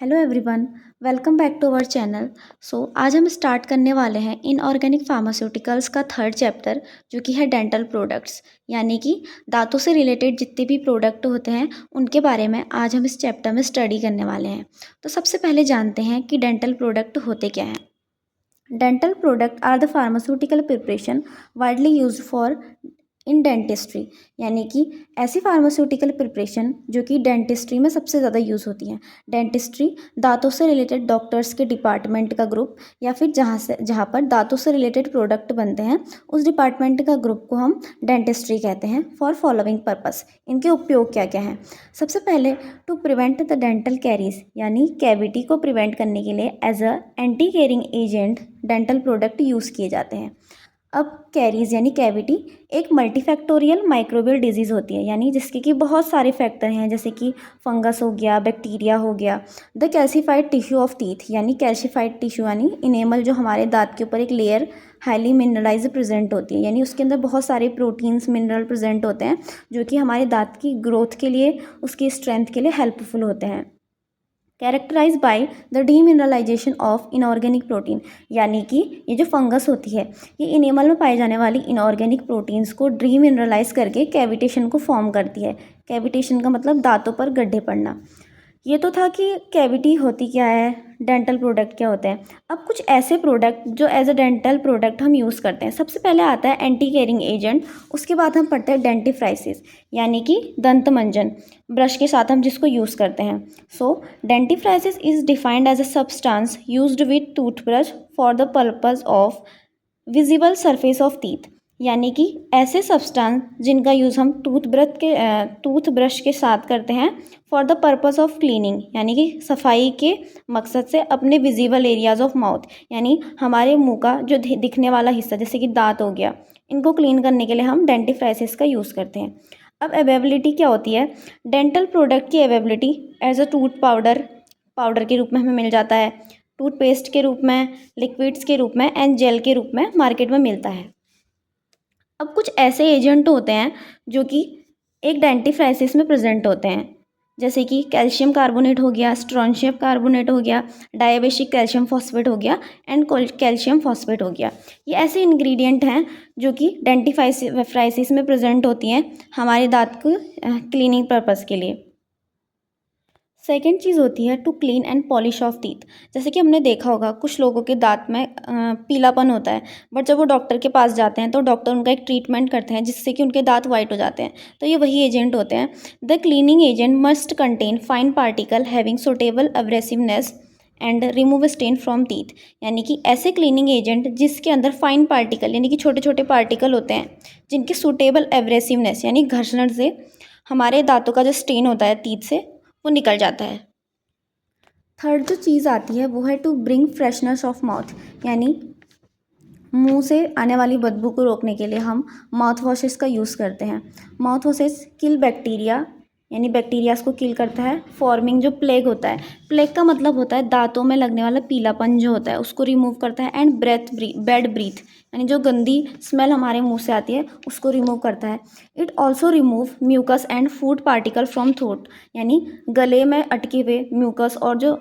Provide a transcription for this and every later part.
Hello everyone, welcome back to our channel. आज हम start करने वाले हैं इनऑर्गेनिक फार्मास्यूटिकल्स का थर्ड चैप्टर, जो कि है डेंटल प्रोडक्ट्स। यानी कि दांतों से रिलेटेड जितने भी प्रोडक्ट होते हैं उनके बारे में आज हम इस चैप्टर में स्टडी करने वाले हैं। तो सबसे पहले जानते हैं कि डेंटल प्रोडक्ट होते क्या हैं। Dental product are the pharmaceutical preparation widely used for in dentistry. यानी कि ऐसी फार्मास्यूटिकल प्रिपरेशन जो कि डेंटिस्ट्री में सबसे ज़्यादा यूज़ होती हैं। डेंटिस्ट्री दांतों से रिलेटेड डॉक्टर्स के डिपार्टमेंट का ग्रुप, या फिर जहाँ पर दांतों से रिलेटेड प्रोडक्ट बनते हैं उस डिपार्टमेंट का ग्रुप को हम डेंटिस्ट्री कहते हैं। फॉर फॉलोइंग पर्पस, इनके उपयोग क्या क्या हैं। सबसे पहले, to prevent the dental caries, यानी कैविटी को प्रिवेंट करने के लिए as a anti caring agent dental product use किए जाते हैं। अब कैरीज यानी कैविटी एक मल्टीफैक्टोरियल माइक्रोबियल डिजीज़ होती है, यानी जिसके कि बहुत सारे फैक्टर हैं, जैसे कि फंगस हो गया, बैक्टीरिया हो गया। The calcified tissue of teeth, यानी कैल्सीफाइड टिश्यू यानी इनेमल जो हमारे दांत के ऊपर एक लेयर हाईली मिनरलाइज प्रेजेंट होती है, यानी उसके अंदर बहुत सारे प्रोटीन्स मिनरल प्रेजेंट होते हैं जो कि हमारे दांत की ग्रोथ के लिए, उसकी स्ट्रेंथ के लिए हेल्पफुल होते हैं। Characterize by the demineralization of inorganic protein, यानी कि ये जो फंगस होती है ये इनेमल में पाई जाने वाली इनऑर्गेनिक प्रोटीन्स को डीमिनरलाइज करके कैविटेशन को फॉर्म करती है। कैविटेशन का मतलब दांतों पर गड्ढे पड़ना। ये तो था कि कैविटी होती क्या है, डेंटल प्रोडक्ट क्या होते हैं। अब कुछ ऐसे प्रोडक्ट जो एज अ डेंटल प्रोडक्ट हम यूज़ करते हैं। सबसे पहले आता है एंटी कैरिंग एजेंट, उसके बाद हम पढ़ते हैं डेंटिफ्राइसिस, यानी कि दंत मंजन, ब्रश के साथ हम जिसको यूज़ करते हैं। Dentifrices is defined as a substance used with toothbrush for the purpose of visible surface of teeth, यानी कि ऐसे सब्सटेंस जिनका यूज़ हम टूथब्रश के साथ करते हैं for the purpose of cleaning, यानी कि सफाई के मकसद से अपने विजिबल एरियाज ऑफ माउथ, यानी हमारे मुंह का जो दिखने वाला हिस्सा जैसे कि दांत हो गया, इनको क्लीन करने के लिए हम डेंटिफ्राइसिस का यूज़ करते हैं। अब अवेबिलिटी क्या होती है। डेंटल प्रोडक्ट की availability as a tooth powder के रूप में हमें मिल जाता है, टूथपेस्ट के रूप में, लिक्विड्स के रूप में एंड जेल के रूप में मार्केट में मिलता है। अब कुछ ऐसे एजेंट होते हैं जो कि एक डेंटिफ्राइसिस में प्रेजेंट होते हैं, जैसे कि कैल्शियम कार्बोनेट हो गया, स्ट्रोंशियम कार्बोनेट हो गया, डायबेटिक कैल्शियम फॉस्फेट हो गया एंड कैल्शियम फॉस्फेट हो गया। ये ऐसे इंग्रेडिएंट हैं जो कि डेंटिफ्राइसिस में प्रेजेंट होती हैं हमारे दांत को क्लीनिंग पर्पज़ के लिए। सेकेंड चीज़ होती है to clean and polish of teeth. जैसे कि हमने देखा होगा कुछ लोगों के दांत में पीलापन होता है, बट जब वो डॉक्टर के पास जाते हैं तो डॉक्टर उनका एक ट्रीटमेंट करते हैं जिससे कि उनके दांत वाइट हो जाते हैं। तो ये वही एजेंट होते हैं। The cleaning agent must contain fine particle having suitable abrasiveness and remove stain from teeth, यानी कि ऐसे क्लीनिंग एजेंट जिसके अंदर फाइन पार्टिकल यानी कि छोटे छोटे पार्टिकल होते हैं जिनकी सुटेबल एब्रेसिवनेस यानी घर्षण से हमारे दांतों का जो स्टेन होता है टीथ से वो निकल जाता है। थर्ड जो चीज़ आती है वो है to bring freshness of mouth, यानी मुंह से आने वाली बदबू को रोकने के लिए हम माउथ वॉशेस का यूज़ करते हैं। माउथ वॉशेस किल बैक्टीरिया, यानी बैक्टीरियाज को किल करता है। फॉर्मिंग जो प्लेग होता है, प्लेग का मतलब होता है दांतों में लगने वाला पीलापन जो होता है उसको रिमूव करता है। एंड बैड ब्रीथ, यानी जो गंदी स्मेल हमारे मुंह से आती है उसको रिमूव करता है। It also remove mucus and food particle from throat, यानी गले में अटके हुए म्यूकस और जो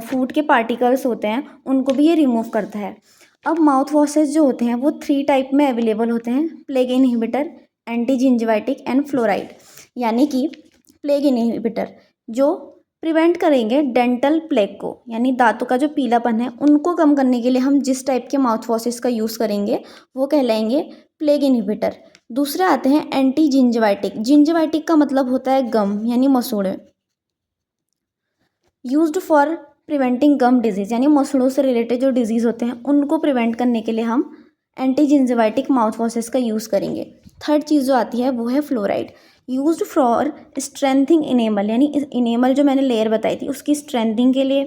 फूड के पार्टिकल्स होते हैं उनको भी ये रिमूव करता है। अब माउथ वॉशेस जो होते हैं वो 3 टाइप में अवेलेबल होते हैं, plaque inhibitor, anti gingivitic and fluoride. यानी कि प्लेग इनहिबिटर जो प्रिवेंट करेंगे डेंटल प्लेग को, यानी दांतों का जो पीलापन है उनको कम करने के लिए हम जिस टाइप के माउथ वॉशेस का यूज़ करेंगे वो कहलाएंगे प्लेग इनहिबिटर। दूसरे आते हैं एंटी जिंजिवाइटिक। जिंजिवाइटिक का मतलब होता है गम यानी मसूड़े, used for preventing gum disease, यानी मसूड़ों से रिलेटेड जो डिजीज़ होते हैं उनको प्रिवेंट करने के लिए हम एंटी जिंजिवाइटिक माउथ वॉशेस का यूज़ करेंगे। थर्ड चीज़ जो आती है वो है fluoride, used for strengthening enamel, यानी इनेमल जो मैंने लेयर बताई थी उसकी स्ट्रेंथिंग के लिए,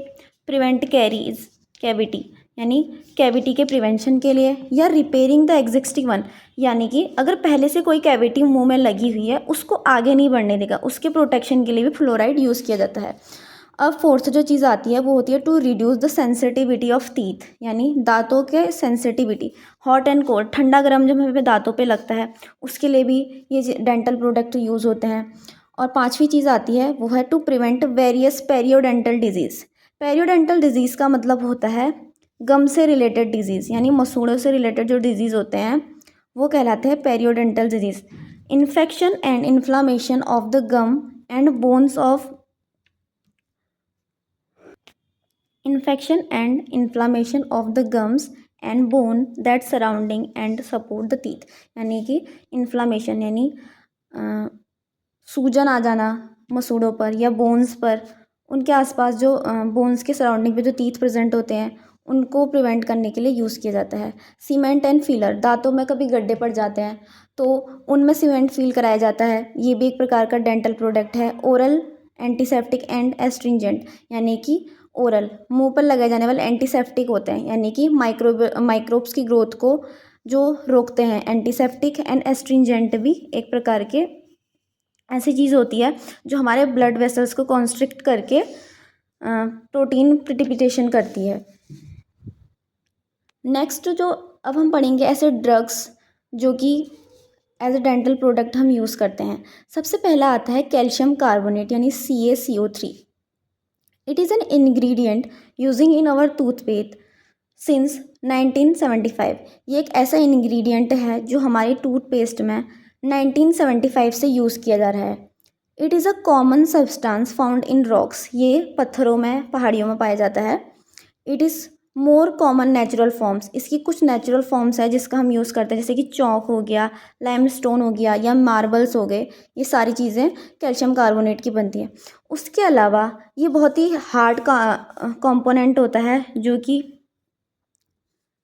प्रिवेंट कैरीज कैविटी यानी कैविटी के प्रिवेंशन के लिए, या रिपेयरिंग द एग्जिस्टिंग वन, यानी कि अगर पहले से कोई कैविटी मुंह में लगी हुई है उसको आगे नहीं बढ़ने देगा, उसके प्रोटेक्शन के लिए भी फ्लोराइड यूज़ किया जाता है। अब फोर्थ जो चीज़ आती है वो होती है to reduce the sensitivity of teeth, यानी दांतों के सेंसिटिविटी। हॉट एंड कोल्ड, ठंडा गर्म जब हमें दांतों पे लगता है उसके लिए भी ये डेंटल प्रोडक्ट यूज़ होते हैं। और पांचवी चीज़ आती है वो है to prevent various periodontal disease. Periodontal disease का मतलब होता है गम से रिलेटेड डिजीज़, यानी मसूड़ों से रिलेटेड जो डिजीज़ होते हैं वो कहलाते हैं periodontal disease. Infection and inflammation of the gum and bones of infection and inflammation of the gums and bone that surrounding and support the teeth। यानी कि इन्फ्लामेशन यानी सूजन आ जाना मसूड़ों पर या बोन्स पर, उनके आसपास जो बोन्स के सराउंडिंग पे जो टीथ प्रेजेंट होते हैं उनको प्रिवेंट करने के लिए यूज़ किया जाता है। सीमेंट एंड फिलर, दांतों में कभी गड्ढे पड़ जाते हैं तो उनमें सीमेंट फिल कराया जाता है, ये भी एक प्रकार का डेंटल प्रोडक्ट है। ओरल एंटीसेप्टिक एंड एस्ट्रिंजेंट, यानी कि ओरल मुंह पर लगाए जाने वाले एंटीसेप्टिक होते हैं, यानी कि माइक्रोब्स की ग्रोथ को जो रोकते हैं। एंटीसेप्टिक एंड एस्ट्रिंजेंट भी एक प्रकार के ऐसी चीज़ होती है जो हमारे ब्लड वेसल्स को कॉन्स्ट्रिक्ट करके प्रोटीन प्रिसिपिटेशन करती है। नेक्स्ट जो अब हम पढ़ेंगे ऐसे ड्रग्स जो कि एज ए डेंटल प्रोडक्ट हम यूज़ करते हैं। सबसे पहला आता है कैल्शियम कार्बोनेट यानी CaCO3। It is an ingredient using in our toothpaste since 1975। ये एक ऐसा इंग्रेडिएंट है जो हमारी टूथपेस्ट में 1975 से यूज़ किया जा रहा है। It is a common substance found in rocks, ये पत्थरों में पहाड़ियों में पाया जाता है। It is more common natural forms, इसकी कुछ नेचुरल फॉर्म्स है जिसका हम यूज़ करते हैं, जैसे कि चौक हो गया, लाइमस्टोन हो गया या मार्बल्स हो गए, ये सारी चीज़ें कैल्शियम कार्बोनेट की बनती हैं। उसके अलावा ये बहुत ही हार्ड का कंपोनेंट होता है जो कि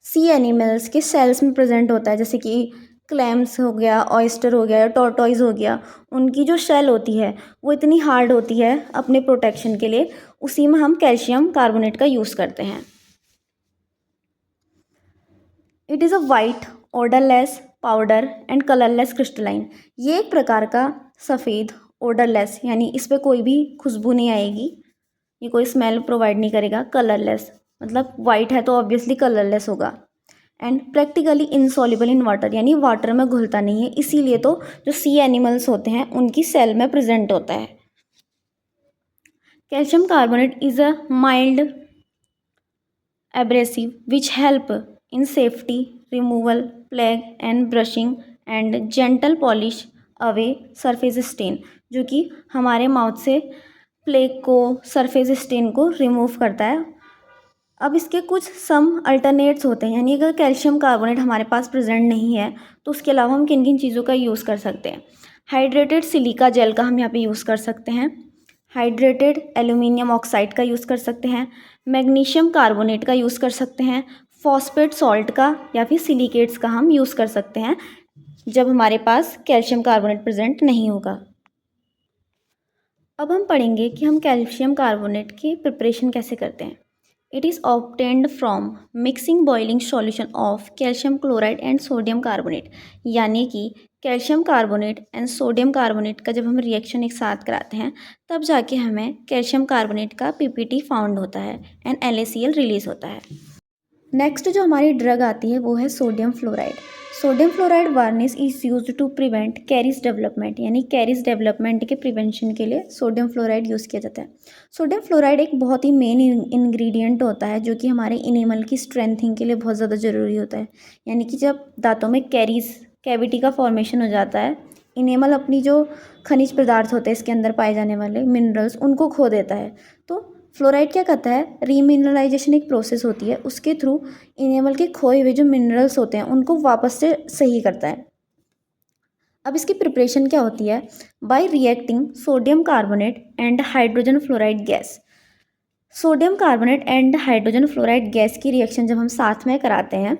सी एनिमल्स के सेल्स में प्रेजेंट होता है, जैसे कि क्लैम्स हो गया, ऑयस्टर हो गया या टॉर्टॉइज हो गया। उनकी जो शेल होती है वो इतनी हार्ड होती है अपने प्रोटेक्शन के लिए, उसी में हम कैल्शियम कार्बोनेट का यूज़ करते हैं। It is a white odourless powder and colourless crystalline. ये एक प्रकार का सफ़ेद ओडरलेस, यानी इस पर कोई भी खुशबू नहीं आएगी, ये कोई स्मेल प्रोवाइड नहीं करेगा। कलरलेस मतलब वाइट है तो ऑब्वियसली कलरलेस होगा। And practically insoluble in water, यानी वाटर में घुलता नहीं है, इसीलिए तो जो सी एनिमल्स होते हैं उनकी सेल में प्रेजेंट होता है। Calcium carbonate is a mild abrasive which help in safety removal, plaque and brushing and gentle polish away surface stain, जो कि हमारे माउथ से प्लेक को, सरफेस स्टेन को रिमूव करता है। अब इसके कुछ सम अल्टरनेट्स होते हैं, यानी अगर कैल्शियम कार्बोनेट हमारे पास प्रेजेंट नहीं है तो उसके अलावा हम किन किन चीज़ों का यूज़ कर सकते हैं। हाइड्रेटेड सिलिका जेल का हम यहाँ पे यूज़ कर सकते हैं, हाइड्रेटेड एल्यूमिनियम ऑक्साइड का यूज़ कर सकते हैं, मैग्नीशियम कार्बोनेट का यूज़ कर सकते हैं, फॉस्फेट सॉल्ट का या फिर सिलिकेट्स का हम यूज़ कर सकते हैं जब हमारे पास कैल्शियम कार्बोनेट प्रेजेंट नहीं होगा। अब हम पढ़ेंगे कि हम कैल्शियम कार्बोनेट की प्रिपरेशन कैसे करते हैं। It is obtained from mixing boiling solution of calcium chloride and sodium carbonate, यानी कि calcium carbonate and sodium carbonate का जब हम रिएक्शन एक साथ कराते हैं तब जाके हमें कैल्शियम कार्बोनेट का PPT फाउंड होता है एंड LaCl रिलीज होता है। नेक्स्ट जो हमारी ड्रग आती है वो है sodium fluoride. Sodium fluoride varnish is used to prevent caries development, यानी कैरीज डेवलपमेंट के प्रिवेंशन के लिए सोडियम फ्लोराइड यूज़ किया जाता है। सोडियम फ्लोराइड एक बहुत ही मेन इंग्रेडिएंट होता है जो कि हमारे इनेमल की स्ट्रेंथिंग के लिए बहुत ज़्यादा ज़रूरी होता है, यानी कि जब दांतों में कैविटी का फॉर्मेशन हो जाता है, इनेमल अपनी जो खनिज पदार्थ होते हैं इसके अंदर पाए जाने वाले मिनरल्स उनको खो देता है। तो फ्लोराइड क्या करता है, रीमिनरलाइजेशन एक प्रोसेस होती है, उसके थ्रू इनेमल के खोए हुए जो मिनरल्स होते हैं उनको वापस से सही करता है। अब इसकी प्रिपरेशन क्या होती है, bye reacting sodium carbonate and hydrogen fluoride gas. Sodium carbonate and hydrogen fluoride gas की रिएक्शन जब हम साथ में कराते हैं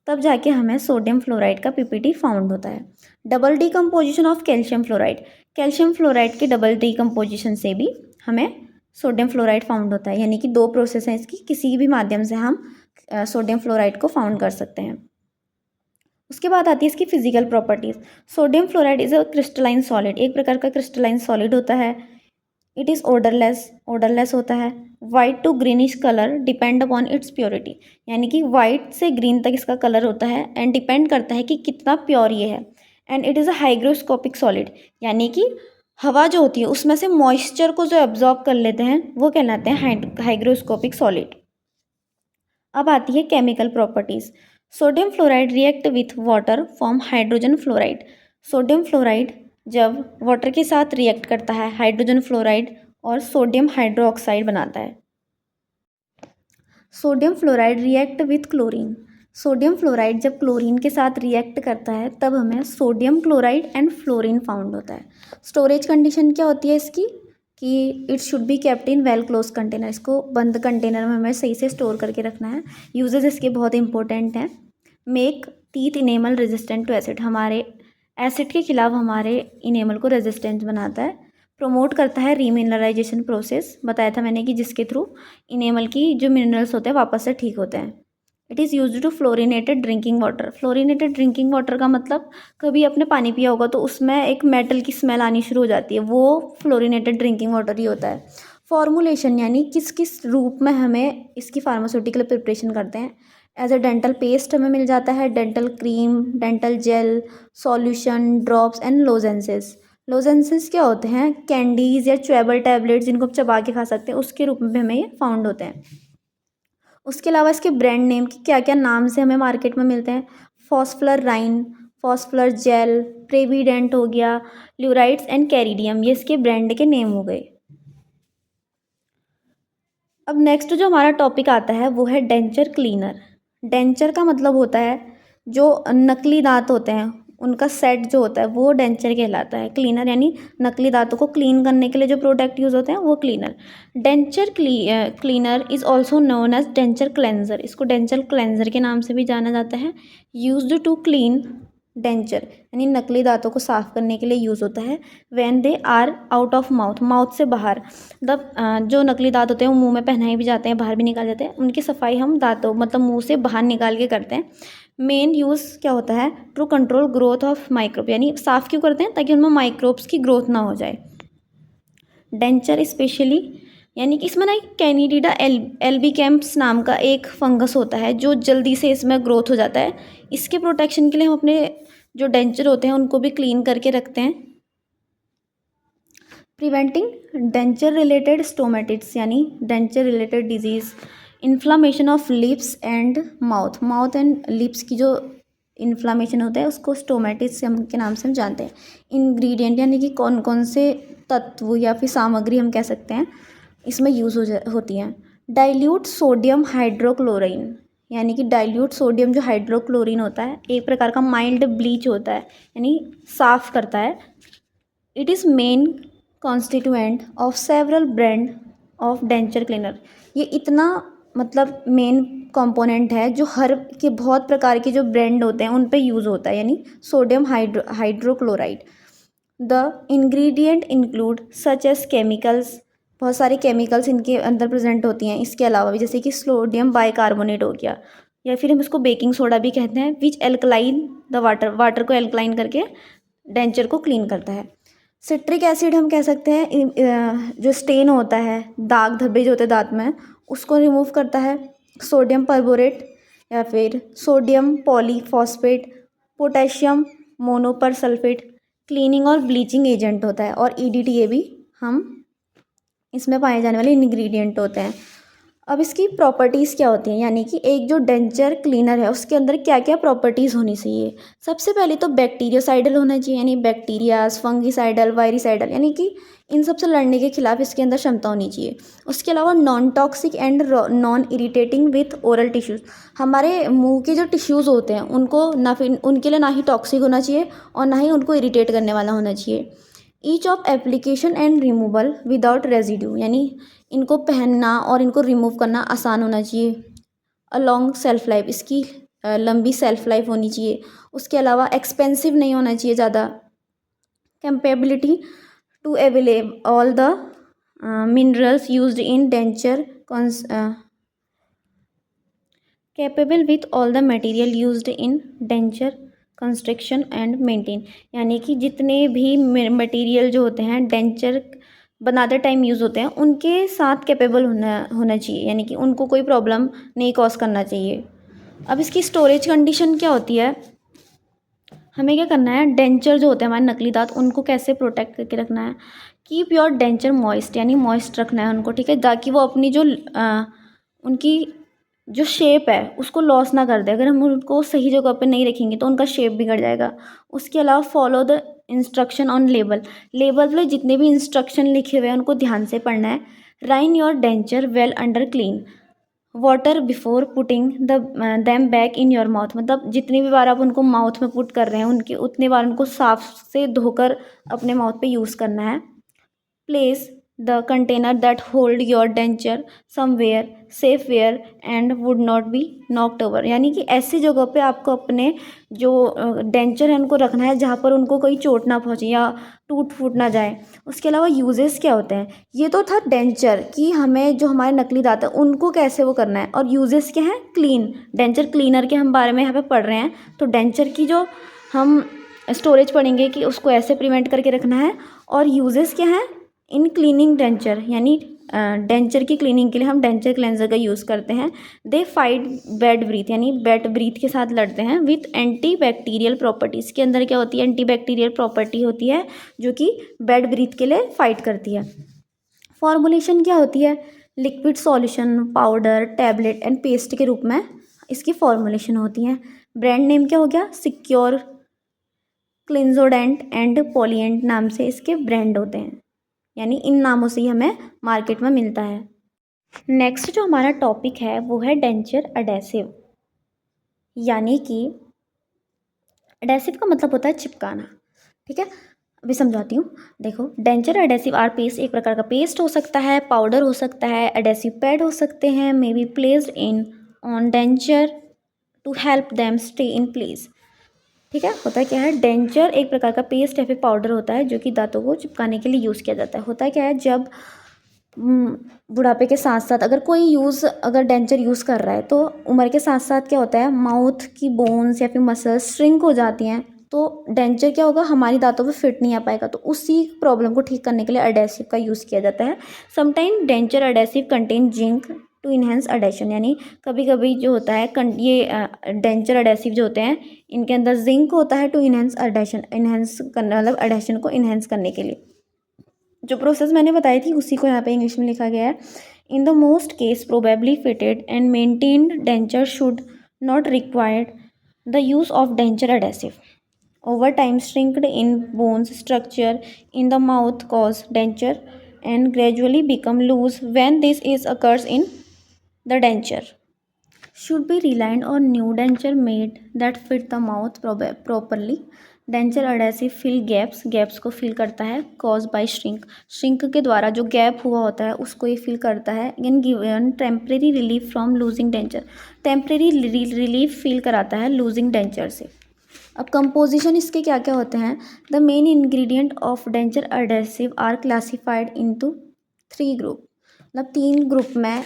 तब जाके हमें सोडियम फ्लोराइड का PPT फाउंड होता है। Double decomposition of calcium fluoride, calcium fluoride के डबल डीकम्पोजिशन से भी हमें सोडियम फ्लोराइड फाउंड होता है, यानी कि दो प्रोसेस हैं इसकी, किसी भी माध्यम से हम सोडियम फ्लोराइड को फाउंड कर सकते हैं। उसके बाद आती है इसकी physical properties. Sodium fluoride is a crystalline solid, एक प्रकार का क्रिस्टलाइन सॉलिड होता है। इट इज़ ओडरलेस होता है। White to greenish colour depend upon its purity, यानी कि वाइट से ग्रीन तक इसका कलर होता है एंड डिपेंड करता है कि कितना प्योर ये है। And it is a hygroscopic solid, यानी कि हवा जो होती है उसमें से मॉइस्चर को जो एब्जॉर्ब कर लेते हैं वो कहलाते हैं हाइग्रोस्कोपिक सॉलिड। अब आती है chemical properties. Sodium fluoride react with water form hydrogen fluoride. Sodium fluoride जब वाटर के साथ रिएक्ट करता है हाइड्रोजन फ्लोराइड और सोडियम हाइड्रोक्साइड बनाता है। Sodium fluoride react with chlorine. Sodium fluoride जब क्लोरीन के साथ रिएक्ट करता है तब हमें sodium chloride and fluorine found होता है। स्टोरेज कंडीशन क्या होती है इसकी कि it should be kept in well close container. इसको बंद कंटेनर में हमें सही से स्टोर करके रखना है। यूजेस इसके बहुत इंपॉर्टेंट हैं। Make teeth enamel resistant to acid. हमारे एसिड के खिलाफ हमारे इनेमल को रेजिस्टेंट बनाता है। प्रमोट करता है रीमिनरलाइजेशन प्रोसेस, बताया था मैंने कि जिसके थ्रू इनेमल की जो मिनरल्स होते हैं वापस से ठीक होते हैं। It is use to fluorinated drinking water. Fluorinated drinking water का मतलब कभी आपने पानी पिया होगा तो उसमें एक मेटल की स्मेल आनी शुरू हो जाती है, वो फ्लोरिनेटेड ड्रिंकिंग वाटर ही होता है। फॉर्मुलेशन यानी किस किस रूप में हमें इसकी फार्मास्यूटिकल प्रिपरेशन करते हैं। एज अ डेंटल पेस्ट हमें मिल जाता है, dental cream, dental gel, solution, drops and lozenges. Lozenges क्या होते हैं? कैंडीज़ या च्युएबल टैबलेट्स जिनको आप चबा के खा सकते हैं, उसके रूप में हमें ये फाउंड होते हैं। उसके अलावा इसके ब्रांड नेम की क्या क्या नाम से हमें मार्केट में मिलते हैं? फॉस्फलर राइन, फॉस्फलर जेल, प्रेवीडेंट हो गया, ल्यूराइड्स एंड कैरिडियम, ये इसके ब्रांड के नेम हो गए। अब नेक्स्ट जो हमारा टॉपिक आता है वो है डेंचर क्लीनर। डेंचर का मतलब होता है जो नकली दांत होते हैं उनका सेट जो होता है वो डेंचर कहलाता है। क्लीनर यानी नकली दांतों को क्लीन करने के लिए जो प्रोडक्ट यूज़ होते हैं वो cleaner. Denture cleaner is also known as denture cleanser. इसको डेंचर क्लेंजर के नाम से भी जाना जाता है। यूज्ड टू क्लीन डेंचर यानी नकली दांतों को साफ करने के लिए यूज़ होता है। When they are out of mouth, mouth से बाहर, मतलब जो नकली दांत होते हैं वो मुंह में पहनाए भी जाते हैं, बाहर भी निकाल जाते हैं, उनकी सफाई हम दांतों मतलब मुंह से बाहर निकाल के करते हैं। मेन यूज़ क्या होता है? To control growth of microbe, यानी साफ़ क्यों करते हैं? ताकि उनमें माइक्रोब्स की ग्रोथ ना हो जाए। डेंचर स्पेशली यानी कि इसमें ना एक कैनिडिडा एल्बिकैम्प्स नाम का एक फंगस होता है जो जल्दी से इसमें ग्रोथ हो जाता है। इसके प्रोटेक्शन के लिए हम अपने जो डेंचर होते हैं उनको भी क्लीन करके रखते हैं। प्रिवेंटिंग डेंचर रिलेटेड स्टोमेटिस यानी denture related disease, inflammation of lips and mouth, mouth and lips की जो इन्फ्लामेशन होता है उसको स्टोमेटिस के नाम से हम जानते हैं। इंग्रेडिएंट यानी कि कौन कौन से तत्व या फिर सामग्री हम कह सकते हैं इसमें यूज़ होती हैं। डाइल्यूट सोडियम हाइड्रोक्लोराइन यानी कि डाइल्यूट सोडियम जो हाइड्रोक्लोरिन होता है एक प्रकार का माइल्ड ब्लीच होता है यानी साफ़ करता है। It is main constituent of several brand of denture cleaner. ये इतना मतलब मेन कंपोनेंट है जो हर के बहुत प्रकार के जो ब्रांड होते हैं उन पे यूज़ होता है, यानी sodium hydrochloride. The ingredient include such as chemicals, बहुत सारे केमिकल्स इनके अंदर प्रेजेंट होती हैं। इसके अलावा भी जैसे कि सोडियम बाइकार्बोनेट हो गया या फिर हम इसको बेकिंग सोडा भी कहते हैं, विच एल्कलाइन द वाटर, वाटर को एल्कलाइन करके डेंचर को क्लीन करता है। सिट्रिक एसिड हम कह सकते हैं जो स्टेन होता है, दाग धब्बे जो होते हैं दांत में, उसको रिमूव करता है। सोडियम परबोरेट या फिर sodium polyphosphate, potassium monopersulphate cleaning और ब्लीचिंग एजेंट होता है। और EDTA भी हम इसमें पाए जाने वाले इंग्रेडिएंट होते हैं। अब इसकी प्रॉपर्टीज़ क्या होती हैं, यानी कि एक जो डेंचर क्लीनर है उसके अंदर क्या क्या प्रॉपर्टीज़ होनी चाहिए। सबसे पहले तो बैक्टीरियोसाइडल होना चाहिए, यानी बैक्टीरियाज, फंगिसाइडल, वायरिसाइडल, यानी कि इन सब से लड़ने के खिलाफ इसके अंदर क्षमता होनी चाहिए। उसके अलावा non toxic and non irritating with oral tissues, हमारे मुंह के जो टिश्यूज़ होते हैं उनको ना फिर उनके लिए ना ही टॉक्सिक होना चाहिए और ना ही उनको इरिटेट करने वाला होना चाहिए। Each of application and removal without residue, यानी इनको पहनना और इनको रिमूव करना आसान होना चाहिए। अ लॉन्ग सेल्फ लाइफ, इसकी लंबी सेल्फ लाइफ होनी चाहिए। उसके अलावा एक्सपेंसिव नहीं होना चाहिए ज़्यादा। Capability to available all the minerals used in denture, capable with all the material used in denture construction and maintain, यानी कि जितने भी मटेरियल जो होते हैं डेंचर बनाते टाइम यूज़ होते हैं उनके साथ कैपेबल होना चाहिए, यानी कि उनको कोई प्रॉब्लम नहीं कॉज करना चाहिए। अब इसकी स्टोरेज कंडीशन क्या होती है? हमें क्या करना है, डेंचर जो होते हैं हमारे नकली दांत उनको कैसे प्रोटेक्ट करके रखना है। कीप योर डेंचर मॉइस्ट, यानी मॉइस्ट रखना है उनको, ठीक है, ताकि वो अपनी जो उनकी जो शेप है उसको लॉस ना कर दे। अगर हम उनको सही जगह पे नहीं रखेंगे तो उनका शेप बिगड़ जाएगा। उसके अलावा follow the instruction on label, label पे जितने भी इंस्ट्रक्शन लिखे हुए हैं उनको ध्यान से पढ़ना है। Rinse your denture well under clean water before putting the them back in your mouth, मतलब जितनी भी बार आप उनको माउथ में पुट कर रहे हैं उनके उतनी बार उनको साफ से धोकर अपने माउथ पे यूज़ करना है। Place the container that hold your denture somewhere safe where and would not be knocked over, यानी कि ऐसी जगह पे आपको अपने जो डेंचर है उनको रखना है जहाँ पर उनको कोई चोट ना पहुँचे या टूट फूट ना जाए। उसके अलावा यूजेस क्या होते हैं, ये तो था डेंचर कि हमें जो हमारे नकली दांत है उनको कैसे वो करना है, और यूजेस क्या हैं, क्लीन, डेंचर क्लीनर के हम बारे में यहाँ पे पढ़ रहे हैं। तो डेंचर की जो हम स्टोरेज पढ़ेंगे कि उसको ऐसे प्रिवेंट करके रखना है। और यूजेस क्या हैं, इन क्लीनिंग डेंचर, यानी डेंचर की क्लीनिंग के लिए हम डेंचर क्लेंजर का यूज़ करते हैं। दे फाइट बैड ब्रीथ, यानी बैड ब्रीथ के साथ लड़ते हैं विथ एंटी बैक्टीरियल प्रॉपर्टीज़, के अंदर क्या होती है, एंटी बैक्टीरियल प्रॉपर्टी होती है जो कि बैड ब्रीथ के लिए फाइट करती है। फॉर्मुलेशन क्या होती है, liquid solution, powder, tablet and paste के रूप में इसकी फॉर्मुलेशन होती है। ब्रांड नेम क्या हो गया, सिक्योर, क्लिंजोडेंट एंड पॉलीएंट नाम से इसके ब्रांड होते हैं, यानी इन नामों से ही हमें मार्केट में मिलता है। नेक्स्ट जो हमारा टॉपिक है वो है डेंचर अडेसिव, यानी कि अडेसिव का मतलब होता है चिपकाना, ठीक है। अभी समझाती हूँ, देखो, डेंचर अडेसिव आर पेस्ट, एक प्रकार का पेस्ट हो सकता है, पाउडर हो सकता है, अडेसिव पैड हो सकते हैं, may be placed in on denture to help them stay in place, ठीक है। होता है क्या है, डेंचर एक प्रकार का पेस्ट या फिर पाउडर होता है जो कि दांतों को चिपकाने के लिए यूज़ किया जाता है। होता है क्या है, जब बुढ़ापे के साथ साथ अगर डेंचर यूज़ कर रहा है तो उम्र के साथ साथ क्या होता है, माउथ की बोन्स या फिर मसल्स श्रिंक हो जाती हैं, तो डेंचर क्या होगा, हमारी दांतों पे फिट नहीं आ पाएगा, तो उसी प्रॉब्लम को ठीक करने के लिए अडेसिव का यूज़ किया जाता है। Sometime denture adhesive contain zinc to enhance adhesion, यानी कभी कभी जो होता है ये डेंचर अडेसिव जो होते हैं इनके अंदर जिंक होता है टू इन्हेंस अडेशन, इन्हेंस करना मतलब अडेशन को इन्हेंस करने के लिए। जो प्रोसेस मैंने बताई थी उसी को यहाँ पे इंग्लिश में लिखा गया है। In the most case probably fitted and maintained denture should not required the use of denture adhesive. Over time shrinked in bones structure in the mouth cause denture and gradually become loose when this is occurs in the denture. Should be reliant on new denture made that fit the mouth properly. Denture adhesive fill gaps को fill करता है cause by shrink के द्वारा जो gap हुआ होता है उसको ये फिल करता है। In given temporary relief from losing denture, temporary relief feel कराता है लूजिंग डेंचर से। अब कंपोजिशन इसके क्या क्या होते हैं, the main ingredient of denture adhesive are classified into 3 group, मतलब 3 ग्रुप में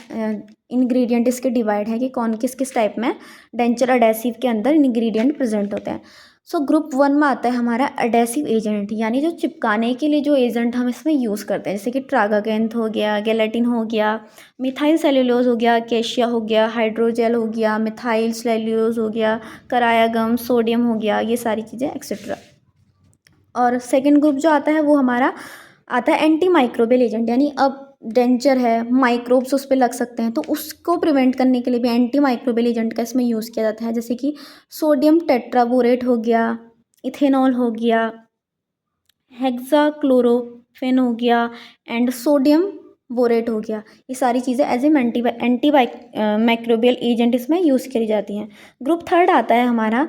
इंग्रेडिएंट इसके डिवाइड है कि कौन किस किस टाइप में डेंचर अडेसिव के अंदर इंग्रेडिएंट प्रेजेंट होते हैं। सो ग्रुप 1 में आता है हमारा अडेसिव एजेंट, यानी जो चिपकाने के लिए जो एजेंट हम इसमें यूज़ करते हैं, जैसे कि ट्रागाकैंथ हो गया, गेलेटिन हो गया, मिथाइल सेल्यूलोज हो गया, कैशिया हो गया, हाइड्रोजेल हो गया, मिथाइल सेल्यूलोज हो गया, करायागम, सोडियम हो गया, ये सारी चीज़ें एक्सेट्रा। और सेकेंड ग्रुप जो आता है वो हमारा आता है एंटी माइक्रोबियल एजेंट, यानी अब डेंचर है, माइक्रोब्स उस पर लग सकते हैं तो उसको प्रिवेंट करने के लिए भी एंटी माइक्रोबियल एजेंट का इसमें यूज़ किया जाता है, जैसे कि सोडियम टेट्राबोरेट हो गया, इथेनॉल हो गया, हेक्साक्लोरोफेन हो गया एंड सोडियम बोरेट हो गया। ये सारी चीज़ें एज एंटी माइक्रोबियल एजेंट इसमें यूज़ करी जाती हैं। ग्रुप 3 आता है हमारा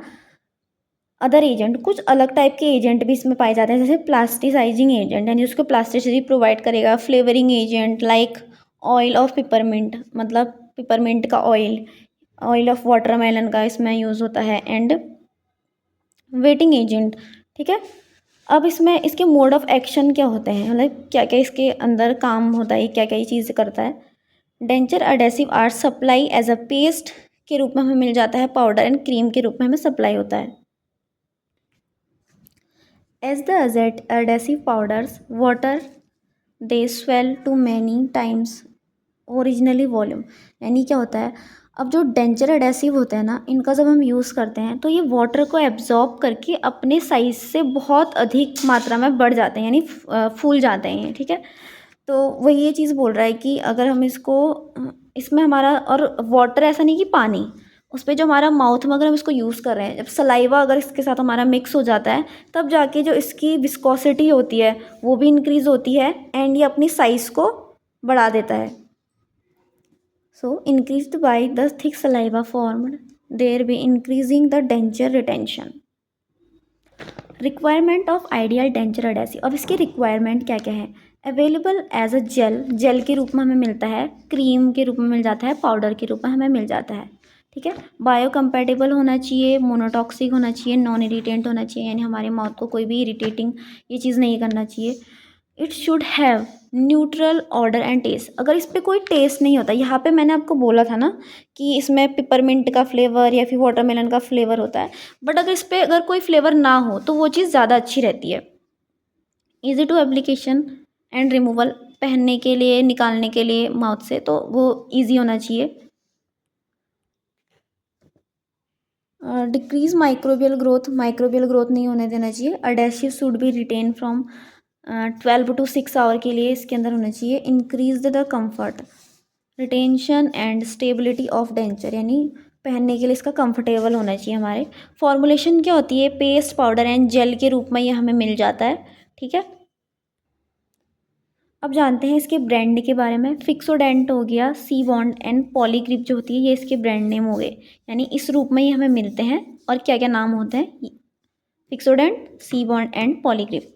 अदर एजेंट, कुछ अलग टाइप के एजेंट भी इसमें पाए जाते हैं, जैसे प्लास्टिसाइजिंग एजेंट, यानी उसको प्लास्टिसिटी प्रोवाइड करेगा। Flavouring agent like oil of peppermint, मतलब पिपरमिंट का ऑयल ऑफ वाटरमेलन का इसमें यूज़ होता है। एंड वेटिंग एजेंट, ठीक है। अब इसमें इसके मोड ऑफ एक्शन क्या होते हैं, मतलब क्या क्या इसके अंदर काम होता है, क्या क्या ये चीज़ करता है। Denture adhesive are supply as a paste के रूप में हमें मिल जाता है, पाउडर एंड क्रीम के रूप में हमें सप्लाई होता है। As the adhesive powders water, they swell to many times originally volume, यानी क्या होता है, अब जो डेंचर एडेसिव होते हैं ना, इनका जब हम यूज़ करते हैं तो ये वाटर को एब्जॉर्ब करके अपने साइज़ से बहुत अधिक मात्रा में बढ़ जाते हैं, यानी फूल जाते हैं ये, ठीक है। तो वही ये चीज़ बोल रहा है कि अगर हम इसको इसमें हमारा, और वाटर ऐसा नहीं कि पानी, उस पे जो हमारा माउथ में अगर हम इसको यूज़ कर रहे हैं, जब सलाइवा अगर इसके साथ हमारा मिक्स हो जाता है, तब जाके जो इसकी विस्कोसिटी होती है वो भी इंक्रीज़ होती है एंड ये अपनी साइज़ को बढ़ा देता है। So, increased by the thick saliva formed, there be increasing the denture retention. Requirement of ideal denture adhesive, अब इसकी रिक्वायरमेंट क्या क्या है। Available as a gel, gel के रूप में हमें मिलता है, क्रीम के रूप में मिल जाता है, पाउडर के रूप में हमें मिल जाता है, ठीक है। बायोकम्पैटिबल होना चाहिए, मोनोटॉक्सिक होना चाहिए, नॉन इरिटेंट होना चाहिए, यानी हमारे माउथ को कोई भी इरिटेटिंग ये चीज़ नहीं करना चाहिए। It should have neutral order and taste, अगर इस पर कोई टेस्ट नहीं होता, यहाँ पे मैंने आपको बोला था ना कि इसमें पिपरमिंट का फ्लेवर या फिर वाटरमेलन का फ्लेवर होता है, बट अगर इस पर अगर कोई फ्लेवर ना हो तो वो चीज़ ज़्यादा अच्छी रहती है। Easy to application and removal, पहनने के लिए, निकालने के लिए माउथ से, तो वो ईजी होना चाहिए। Decrease microbial growth, microbial growth नहीं होने देना चाहिए। Adhesive should be retain from 12 to 6 hour के लिए इसके अंदर होना चाहिए। Increase the comfort, retention and stability of denture, यानी पहनने के लिए इसका कंफर्टेबल होना चाहिए हमारे। फॉर्मुलेशन क्या होती है, पेस्ट, पाउडर एंड जेल के रूप में ये हमें मिल जाता है, ठीक है। अब जानते हैं इसके ब्रांड के बारे में। फिक्सोडेंट हो गया, सी बॉन्ड एंड पॉलीग्रिप जो होती है ये इसके ब्रांड नेम हो गए, यानी इस रूप में ये हमें मिलते हैं। और क्या क्या नाम होते हैं, फिक्सोडेंट, सी बॉन्ड एंड पॉलीग्रिप।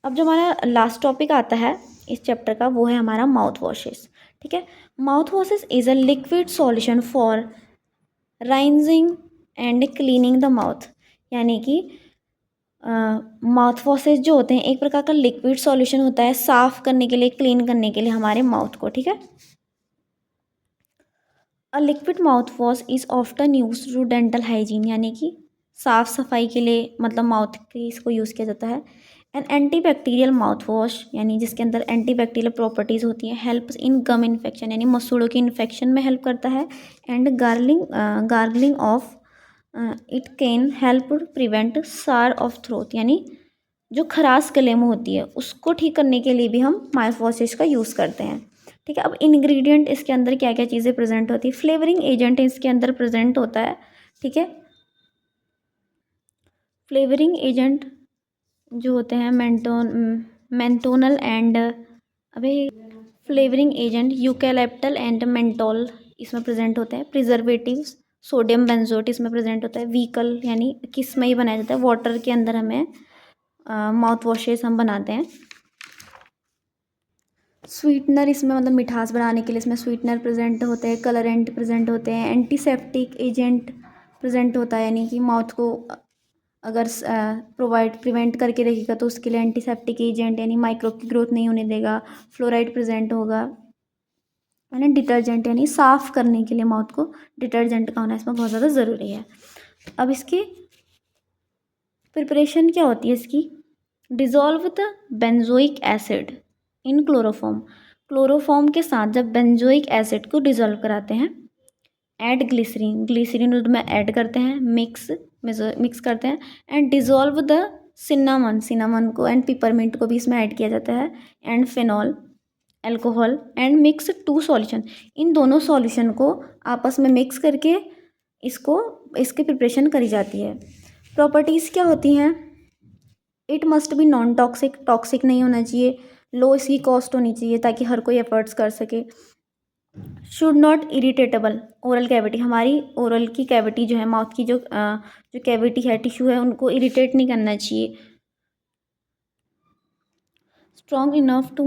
अब जो हमारा लास्ट टॉपिक आता है इस चैप्टर का वो है हमारा माउथ वॉशेस, ठीक है। Mouth washes is a liquid solution for rinsing and cleaning the mouth, यानी कि माउथ वॉशेस जो होते हैं एक प्रकार का लिक्विड सॉल्यूशन होता है साफ़ करने के लिए, क्लीन करने के लिए हमारे माउथ को, ठीक है। A liquid mouthwash is often use to dental hygiene, यानी कि साफ़ सफाई के लिए, मतलब माउथ के इसको यूज़ किया जाता है। An anti bacterial mouth wash, यानी जिसके अंदर एंटी बैक्टीरियल प्रॉपर्टीज़ होती हैं। हेल्प्स इन गम इन्फेक्शन, यानी मसूड़ों की इन्फेक्शन में हेल्प करता है। And gargling of it can help prevent सार ऑफ थ्रोट, यानी जो खराश गले में होती है उसको ठीक करने के लिए भी हम माउथ वॉशेस का यूज़ करते हैं, ठीक है। अब इंग्रेडिएंट इसके अंदर क्या क्या चीज़ें प्रेजेंट होती है। फ्लेवरिंग एजेंट इसके अंदर प्रेजेंट होता है, ठीक है। फ्लेवरिंग एजेंट जो होते हैं मेंटोनल एंड अबे फ्लेवरिंग एजेंट यूकैलिप्टल एंड मेंटोल इसमें प्रेजेंट होते हैं। प्रिजर्वेटिव्स सोडियम बेंजोएट इसमें प्रेजेंट होता है। व्हीकल, यानी किस में ही बनाया जाता है, वाटर के अंदर हमें माउथ वॉशेस हम बनाते हैं। स्वीटनर इसमें मतलब मिठास बढ़ाने के लिए इसमें स्वीटनर प्रेजेंट होते हैं। कलरेंट प्रेजेंट होते हैं। एंटीसेप्टिक एजेंट प्रेजेंट होता है, यानी कि माउथ को अगर प्रिवेंट करके रखेगा तो उसके लिए एंटीसेप्टिक एजेंट, यानी माइक्रोब की ग्रोथ नहीं होने देगा। फ्लोराइड प्रेजेंट होगा। यानी डिटर्जेंट, यानी साफ़ करने के लिए माउथ को डिटर्जेंट का होना इसमें बहुत ज़्यादा ज़रूरी है। अब इसकी प्रिपरेशन क्या होती है इसकी। Dissolve the benzoic acid in chloroform, chloroform के साथ जब बेंजोइक एसिड को डिज़ोल्व कराते हैं। ऐड ग्लिसरीन, ग्लिसरीन उसमें ऐड करते हैं, मिक्स करते हैं। एंड डिज़ोल्व द सिन्नामन, सिन्नामन को एंड पिपरमिंट को भी इसमें ऐड किया जाता है। And phenol, alcohol and mix two solution, इन दोनों सॉल्यूशन को आपस में मिक्स करके इसकी प्रिपरेशन करी जाती है। प्रॉपर्टीज़ क्या होती हैं। It must be non toxic, toxic नहीं होना चाहिए। लो इसकी कॉस्ट होनी चाहिए ताकि हर कोई एफर्ट्स कर सके। शुड नॉट इरिटेटेबल ओरल कैविटी, हमारी ओरल की कैविटी जो है, माउथ की जो कैविटी है, टिश्यू है, उनको इरिटेट नहीं करना चाहिए। Strong enough to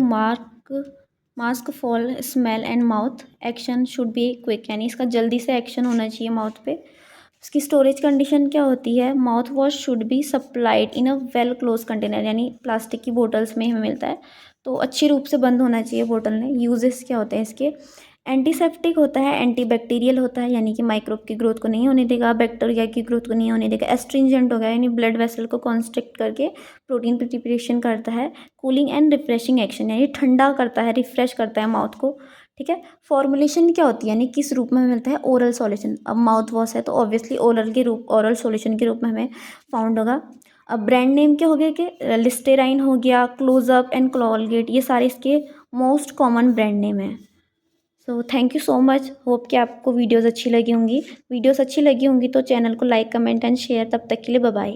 mask foul smell and mouth action should be quick, यानी इसका जल्दी से एक्शन होना चाहिए माउथ पे। इसकी स्टोरेज कंडीशन क्या होती है। Mouth wash should be supplied in a well close container, यानी प्लास्टिक की बोटल्स में हमें मिलता है तो अच्छी रूप से बंद होना चाहिए बोतल में। यूजेस क्या होते हैं इसके। एंटीसेप्टिक होता है, एंटीबैक्टीरियल होता है यानी कि माइक्रोब की ग्रोथ को नहीं होने देगा, बैक्टीरिया की ग्रोथ को नहीं होने देगा। एस्ट्रिंजेंट हो गया यानी ब्लड वेसल को कॉन्स्ट्रिक्ट करके प्रोटीन प्रिपरेशन करता है। कूलिंग एंड रिफ्रेशिंग एक्शन यानी ठंडा करता है, रिफ्रेश करता है माउथ को, ठीक है। फॉर्मुलेशन क्या होती है यानी किस रूप में मिलता है, ओरल सॉल्यूशन। अब माउथ वॉश है तो ऑब्वियसली ओरल सॉल्यूशन के रूप में हमें फाउंड होगा। अब ब्रांड नेम क्या हो गया कि लिस्टेराइन हो गया, क्लोजअप एंड कोलगेट, ये सारे इसके मोस्ट कॉमन ब्रांड नेम है। So thank you so much, hope कि आपको वीडियोस अच्छी लगी होंगी। वीडियोस अच्छी लगी होंगी तो चैनल को लाइक कमेंट एंड शेयर। तब तक के लिए बाय बाय।